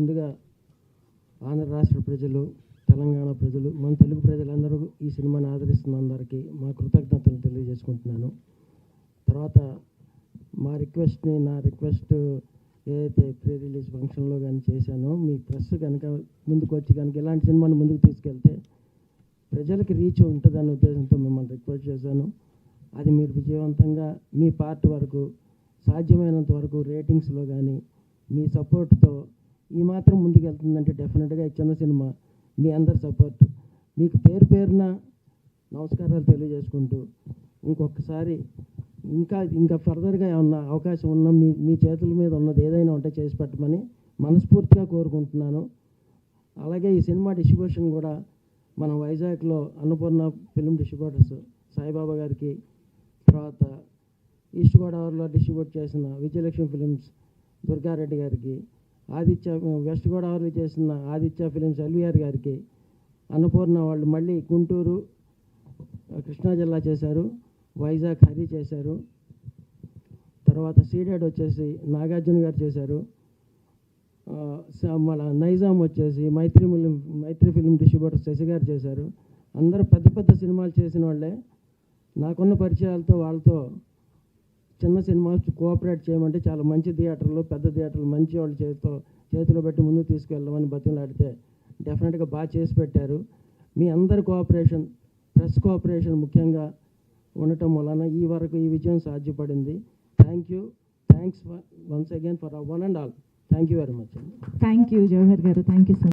ముందుగా ఆంధ్ర రాష్ట్ర ప్రజలు, తెలంగాణ ప్రజలు, మన తెలుగు ప్రజలందరూ ఈ సినిమాని ఆదరిస్తున్న అందరికీ మా కృతజ్ఞతలు తెలియజేసుకుంటున్నాను. తర్వాత నా రిక్వెస్ట్ ఏదైతే ప్రీ రిలీజ్ ఫంక్షన్లో కానీ చేశానో, మీ ప్రెస్ కనుక ముందుకు వచ్చి కనుక ఇలాంటి సినిమాని ముందుకు తీసుకెళ్తే ప్రజలకి రీచ్ ఉంటుందన్న ఉద్దేశంతో మిమ్మల్ని రిక్వెస్ట్ చేశాను. అది మీరు విజయవంతంగా మీ పార్ట్ వరకు సాధ్యమైనంత వరకు రేటింగ్స్లో కానీ మీ సపోర్ట్తో ఈ మాత్రం ముందుకు వెళ్తుందంటే డెఫినెట్గా ఈ చిన్న సినిమా మీ అందరి సపోర్ట్, మీకు పేరు పేరున నమస్కారాలు తెలియజేసుకుంటూ ఇంకొకసారి ఇంకా ఫర్దర్గా ఏమన్నా అవకాశం ఉన్న మీ చేతుల మీద ఉన్నది ఏదైనా ఉంటే చేసి పెట్టమని మనస్ఫూర్తిగా కోరుకుంటున్నాను. అలాగే ఈ సినిమా డిస్ట్రిబ్యూషన్ కూడా మనం వైజాగ్లో అన్నపూర్ణ ఫిల్మ్ డిస్ట్రిబ్యూటర్స్ సాయిబాబా గారికి, తర్వాత ఈస్ట్ గోదావరిలో డిస్ట్రిబ్యూట్ చేసిన విజయలక్ష్మి ఫిలిమ్స్ దుర్గారెడ్డి గారికి, వెస్ట్ గోదావరిలో చేసిన ఆదిత్య ఫిలిమ్స్ ఎల్వీఆర్ గారికి, అన్నపూర్ణ వాళ్ళు మళ్ళీ గుంటూరు కృష్ణా జిల్లా చేశారు, వైజాగ్ హరి చేశారు, తర్వాత సీడెడ్ వచ్చేసి నాగార్జున గారు చేశారు, మన నైజాం వచ్చేసి మైత్రి ఫిలిం డిస్ట్రిబ్యూటర్ శశి గారు చేశారు. అందరూ పెద్ద పెద్ద సినిమాలు చేసిన వాళ్ళే. నాకున్న పరిచయాలతో వాళ్ళతో చిన్న సినిమాలు కోఆపరేట్ చేయమంటే చాలా మంచి థియేటర్లు, పెద్ద థియేటర్లు మంచి వాళ్ళు చేతిలో పెట్టి ముందుకు తీసుకెళ్ళమని బతిమలాడితే డెఫినెట్గా బాగా చేసి పెట్టారు. మీ అందరి కోఆపరేషన్, ప్రెస్ కోఆపరేషన్ ముఖ్యంగా ఉండటం వలన ఈ విజయం సాధ్యపడింది. Thanks once again for one and all. Thank you very much. Thank you Jawahar గారు. Thank you so